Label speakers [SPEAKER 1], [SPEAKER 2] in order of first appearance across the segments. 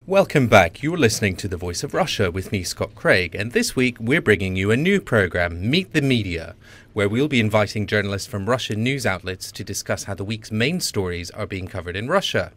[SPEAKER 1] Welcome back. You're listening to The Voice of Russia with me, Scott Craig, and this week we're bringing you a new program, Meet the Media, where we'll be inviting journalists from Russian news outlets to discuss how the week's main stories are being covered in Russia.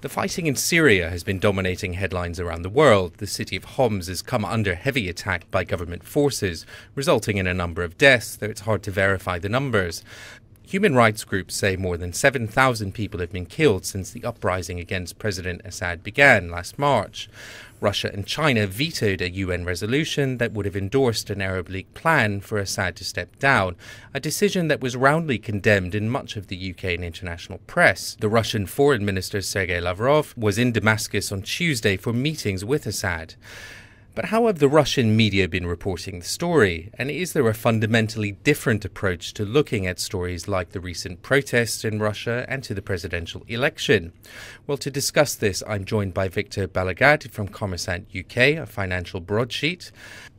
[SPEAKER 1] The fighting in Syria has been dominating headlines around the world. The city of Homs has come under heavy attack by government forces, resulting in a number of deaths, though it's hard to verify the numbers. Human rights groups say more than 7,000 people have been killed since the uprising against President Assad began last March. Russia and China vetoed a UN resolution that would have endorsed an Arab League plan for Assad to step down, a decision that was roundly condemned in much of the UK and international press. The Russian Foreign Minister Sergei Lavrov was in Damascus on Tuesday for meetings with Assad. But how have the Russian media been reporting the story? And is there a fundamentally different approach to looking at stories like the recent protests in Russia and to the presidential election? Well, to discuss this, I'm joined by Victor Balagadde from Kommersant UK, a financial broadsheet.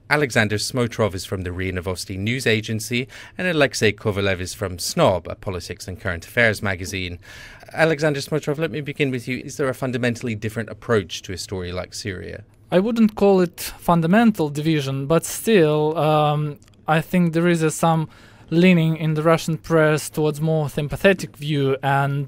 [SPEAKER 1] Alexander Smotrov is from the RIA Novosti news agency, and Alexey Kovalev is from Snob, a politics and current affairs magazine. Alexander Smotrov, let me begin with you. Is there a fundamentally different approach to a story like Syria?
[SPEAKER 2] I wouldn't call it fundamental division, but still, I think there is some leaning in the Russian press towards more sympathetic view and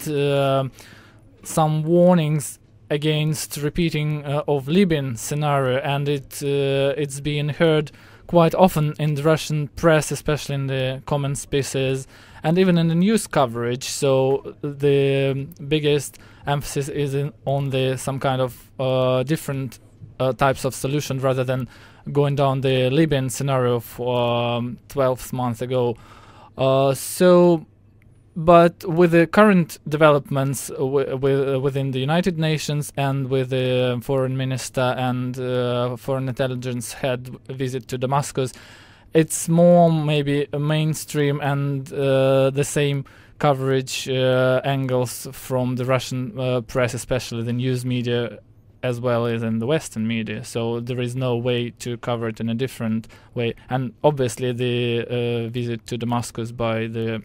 [SPEAKER 2] some warnings against repeating of Libyan scenario, and it's being heard quite often in the Russian press, especially in the comment pieces and even in the news coverage. So the biggest emphasis is on some kind of different types of solution rather than going down the Libyan scenario of 12 months ago. But with the current developments within the United Nations and with the foreign minister and foreign intelligence head visit to Damascus, it's more maybe a mainstream and the same coverage angles from the Russian press, especially the news media, as well as in the Western media. So there is no way to cover it in a different way. And obviously the visit to Damascus by the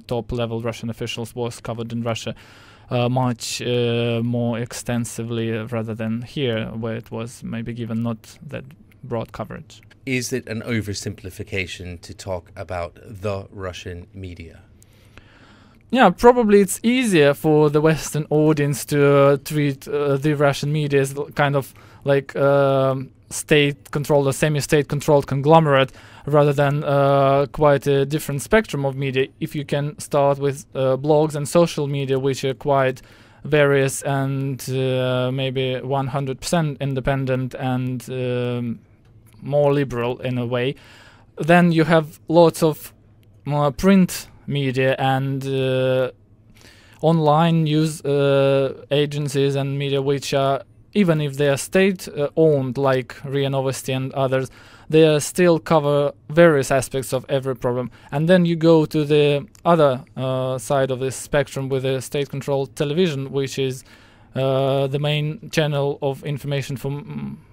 [SPEAKER 2] top-level Russian officials was covered in Russia much more extensively rather than here, where it was maybe given not that broad coverage.
[SPEAKER 1] Is it an oversimplification to talk about the Russian media?
[SPEAKER 2] Yeah, probably it's easier for the Western audience to treat the Russian media as kind of like state-controlled or semi-state-controlled conglomerate rather than quite a different spectrum of media. If you can start with blogs and social media, which are quite various and maybe 100% independent and more liberal in a way, then you have lots of print media and online news agencies and media which are, even if they are state-owned like RIA Novosti and others, they still cover various aspects of every problem. And then you go to the other side of this spectrum with the state-controlled television, which is the main channel of information for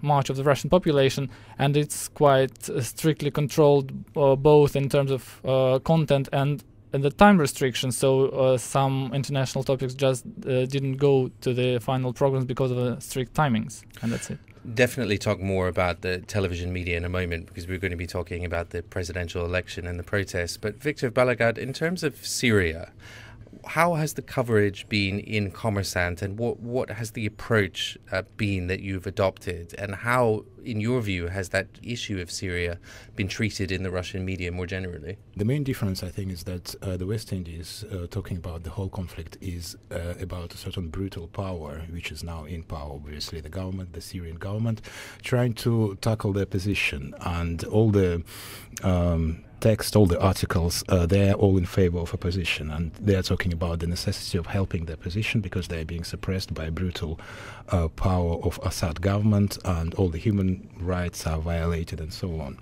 [SPEAKER 2] much of the Russian population, and it's quite strictly controlled both in terms of content and the time restrictions. So some international topics just didn't go to the final programs because of the strict timings, and that's it.
[SPEAKER 1] Definitely talk more about the television media in a moment, because we're going to be talking about the presidential election and the protests. But Victor Balagadde, in terms of Syria, how has the coverage been in Kommersant, and what has the approach been that you've adopted, and how, in your view, has that issue of Syria been treated in the Russian media more generally?
[SPEAKER 3] The main difference, I think, is that the West Indies, talking about the whole conflict, is about a certain brutal power, which is now in power, obviously, the government, the Syrian government, trying to tackle their position, and all the text, all the articles, they're all in favor of opposition, and they're talking about the necessity of helping their position because they're being suppressed by brutal power of Assad government, and all the human rights are violated and so on.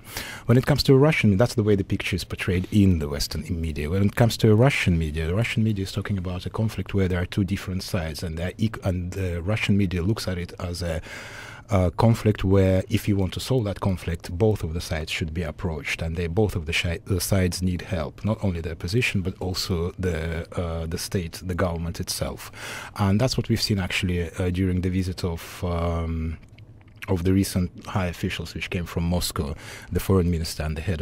[SPEAKER 3] When it comes to Russian, that's the way the picture is portrayed in the Western media. When it comes to Russian media, the Russian media is talking about a conflict where there are two different sides, and the Russian media looks at it as a conflict where, if you want to solve that conflict, both of the sides should be approached, and both of the sides need help, not only the opposition but also the state, the government itself. And that's what we've seen actually during the visit of the recent high officials which came from Moscow, the foreign minister and the head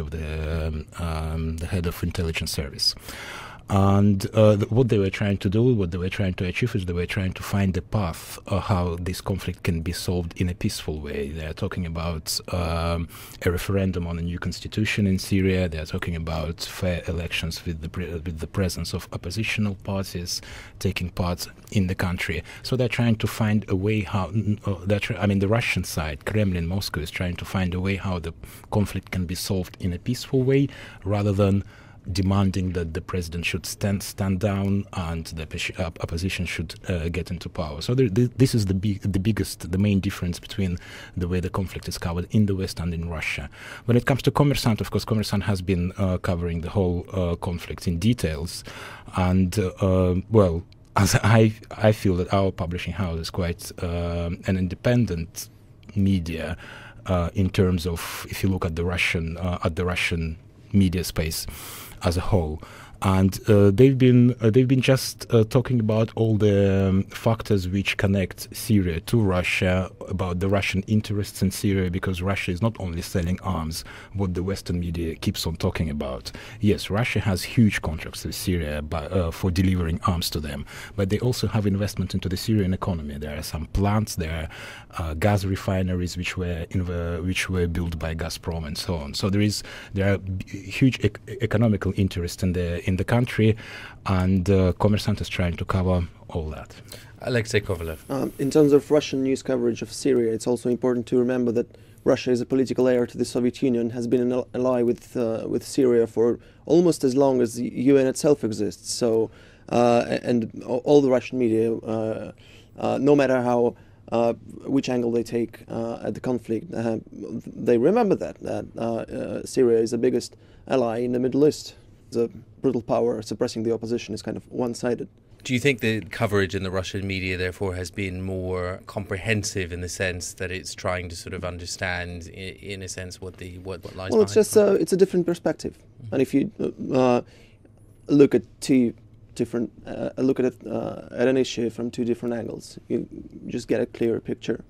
[SPEAKER 3] of intelligence service. And what they were trying to do, what they were trying to achieve, is they were trying to find a path how this conflict can be solved in a peaceful way. They are talking about a referendum on a new constitution in Syria. They are talking about fair elections with the presence of oppositional parties taking part in the country. So they're trying to find a way how, the Russian side, Kremlin, Moscow, is trying to find a way how the conflict can be solved in a peaceful way, rather than demanding that the president should stand down and the opposition should get into power. So this is the main difference between the way the conflict is covered in the West and in Russia. When it comes to Kommersant, of course, Kommersant has been covering the whole conflict in details, and as I feel that our publishing house is quite an independent media in terms of, if you look at the Russian media space as a whole. And they've been just talking about all the factors which connect Syria to Russia, about the Russian interests in Syria, because Russia is not only selling arms, what the Western media keeps on talking about. Yes, Russia has huge contracts with Syria for delivering arms to them, but they also have investment into the Syrian economy. There are some plants, there are gas refineries which were built by Gazprom and so on. So there are huge economical interest in the country, and Kommersant is trying to cover all that.
[SPEAKER 1] Alexey Kovalev.
[SPEAKER 4] In terms of Russian news coverage of Syria, it's also important to remember that Russia is a political heir to the Soviet Union, has been an ally with Syria for almost as long as the UN itself exists. So, and all the Russian media, no matter how which angle they take at the conflict, they remember that Syria is the biggest ally in the Middle East. The brutal power suppressing the opposition is kind of one-sided.
[SPEAKER 1] Do you think the coverage in the Russian media, therefore, has been more comprehensive in the sense that it's trying to sort of understand, in a sense, what lies behind?
[SPEAKER 4] Well, it's just it's a different perspective, and if you look at an issue from two different angles, you just get a clearer picture.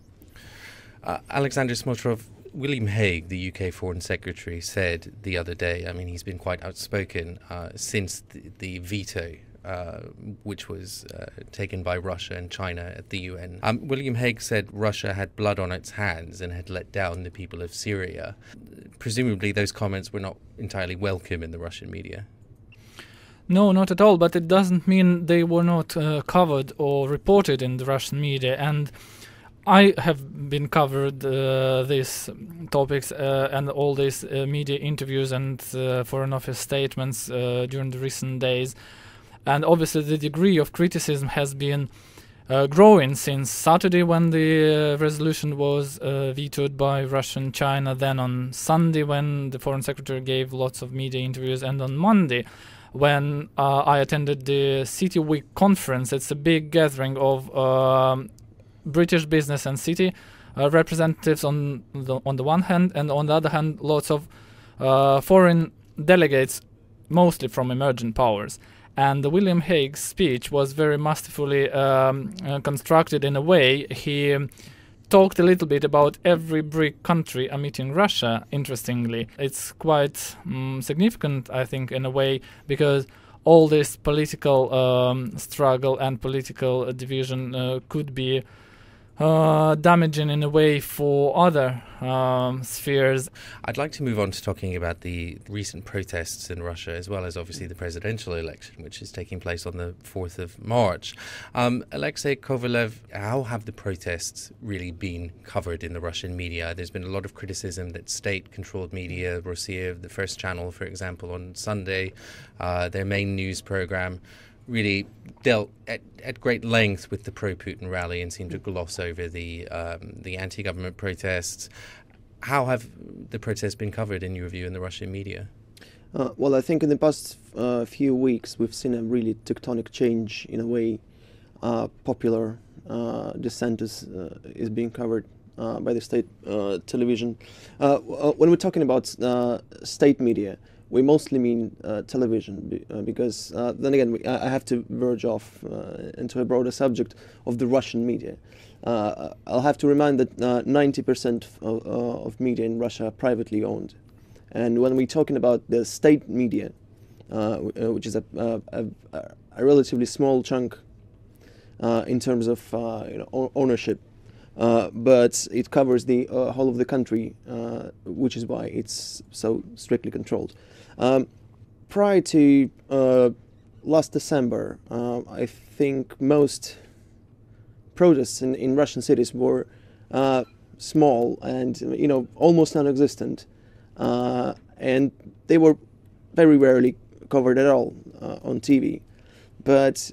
[SPEAKER 1] Alexander Smotrov, William Hague, the UK Foreign Secretary, said the other day, I mean, he's been quite outspoken since the veto which was taken by Russia and China at the UN. William Hague said Russia had blood on its hands and had let down the people of Syria. Presumably those comments were not entirely welcome in the Russian media.
[SPEAKER 2] No, not at all, but it doesn't mean they were not covered or reported in the Russian media. And I have been covered these topics and all these media interviews and Foreign Office statements during the recent days. And obviously the degree of criticism has been growing since Saturday, when the resolution was vetoed by Russia and China, then on Sunday when the Foreign Secretary gave lots of media interviews, and on Monday when I attended the City Week conference. It's a big gathering of British business and city representatives on the one hand, and on the other hand lots of foreign delegates, mostly from emerging powers. And William Hague's speech was very masterfully constructed in a way. He talked a little bit about every BRIC country omitting Russia, interestingly. It's quite significant, I think, in a way, because all this political struggle and political division could be damaging in a way for other spheres.
[SPEAKER 1] I'd like to move on to talking about the recent protests in Russia, as well as obviously the presidential election, which is taking place on the 4th of March. Alexey Kovalev, how have the protests really been covered in the Russian media? There's been a lot of criticism that state-controlled media, Rossiya, the First Channel, for example, on Sunday, their main news program, really dealt at great length with the pro-Putin rally and seemed to gloss over the anti-government protests. How have the protests been covered, in your view, in the Russian media?
[SPEAKER 4] Well, I think in the past few weeks we've seen a really tectonic change in a way. Popular dissent is being covered by the state television. When we're talking about state media, we mostly mean television, because then again I have to verge off into a broader subject of the Russian media. I'll have to remind that 90% of media in Russia are privately owned, and when we're talking about the state media, which is a relatively small chunk in terms of ownership, but it covers the whole of the country, which is why it's so strictly controlled. Prior to last December, I think most protests in Russian cities were small and almost non-existent, and they were very rarely covered at all on TV. But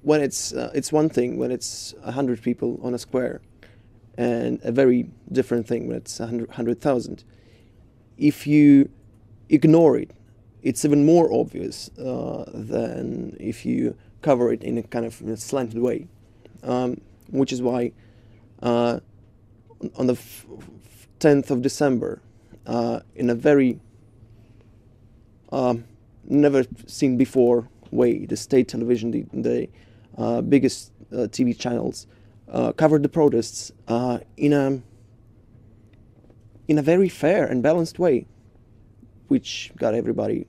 [SPEAKER 4] when it's one thing when it's 100 people on a square, and a very different thing when it's 100,000. If you ignore it, it's even more obvious than if you cover it in a kind of slanted way, which is why on the 10th of December, in a very never seen before way, the state television, the biggest TV channels, covered the protests in a very fair and balanced way, which got everybody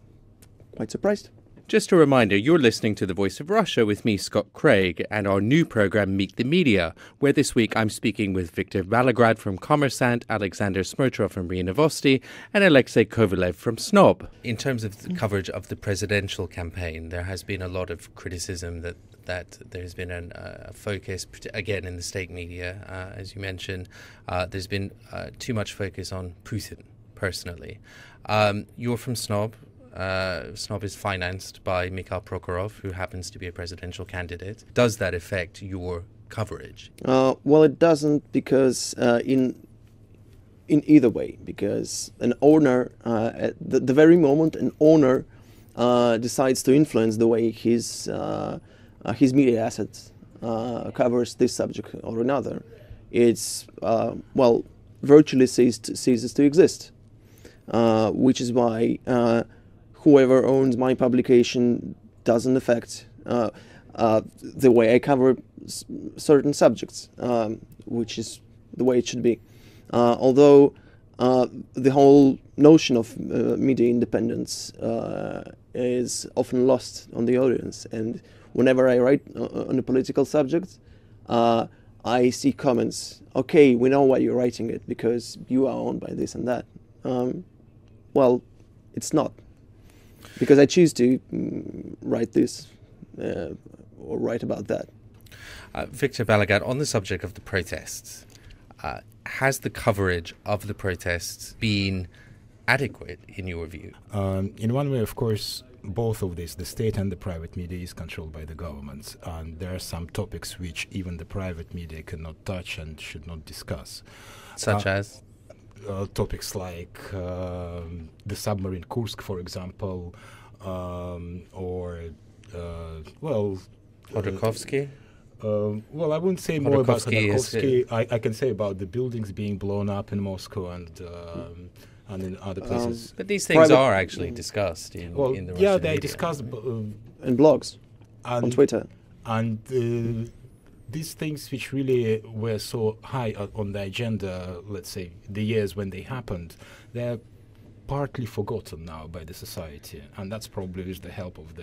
[SPEAKER 4] quite surprised.
[SPEAKER 1] Just a reminder, you're listening to The Voice of Russia with me, Scott Craig, and our new program, Meet the Media, where this week I'm speaking with Victor Balagadde from Kommersant, Alexander Smotrov from Novosti, and Alexey Kovalev from Snob. In terms of the coverage of the presidential campaign, there has been a lot of criticism that there's been a focus, again, in the state media, as you mentioned. There's been too much focus on Putin, personally. You're from Snob. Snob is financed by Mikhail Prokhorov, who happens to be a presidential candidate. Does that affect your coverage?
[SPEAKER 4] Well, it doesn't, because in either way, because an owner, at the very moment an owner decides to influence the way his media assets covers this subject or another, it's virtually ceases to exist, which is why whoever owns my publication doesn't affect the way I cover certain subjects, which is the way it should be. Although the whole notion of media independence is often lost on the audience, and whenever I write on a political subject, I see comments, okay, we know why you're writing it, because you are owned by this and that. Well, it's not. Because I choose to write this or write about that.
[SPEAKER 1] Victor Balagadde, on the subject of the protests, has the coverage of the protests been adequate in your view?
[SPEAKER 3] In one way, of course, both of these, the state and the private media, is controlled by the governments. And there are some topics which even the private media cannot touch and should not discuss.
[SPEAKER 1] Such as?
[SPEAKER 3] Topics like the submarine Kursk, for example, or
[SPEAKER 1] Khodorkovsky?
[SPEAKER 3] Well, I wouldn't say more about Khodorkovsky. I can say about the buildings being blown up in Moscow and in other places.
[SPEAKER 1] But these things are actually discussed in the Russian media.
[SPEAKER 3] Yeah, they're discussed
[SPEAKER 4] in blogs, on Twitter.
[SPEAKER 3] And these things which really were so high on the agenda, let's say, the years when they happened, they're partly forgotten now by the society, and that's probably with the help of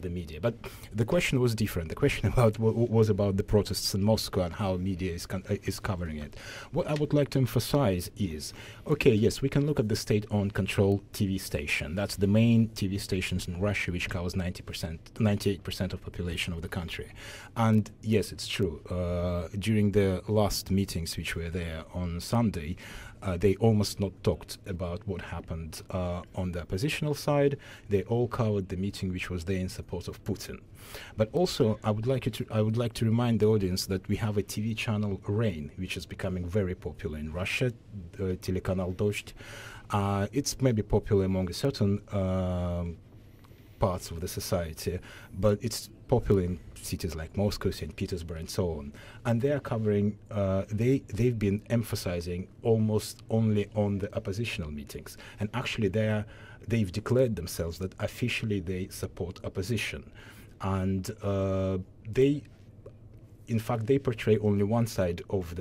[SPEAKER 3] the media. But the question was different. The question was about the protests in Moscow and how media is covering it. What I would like to emphasize is, okay, yes, we can look at the state-owned controlled TV station. That's the main TV stations in Russia, which covers 98% of population of the country. And yes, it's true. During the last meetings which were there on Sunday, they almost not talked about what happened on the oppositional side. They all covered the meeting which was there in support of Putin. But also, I would like to remind the audience that we have a TV channel, Rain, which is becoming very popular in Russia, Telekanal Dozht. It's maybe popular among a certain parts of the society, but it's popular in cities like Moscow, St. Petersburg, and so on. And they are covering, they've been emphasizing almost only on the oppositional meetings. And actually they've declared themselves that officially they support opposition. And in fact, they portray only one side of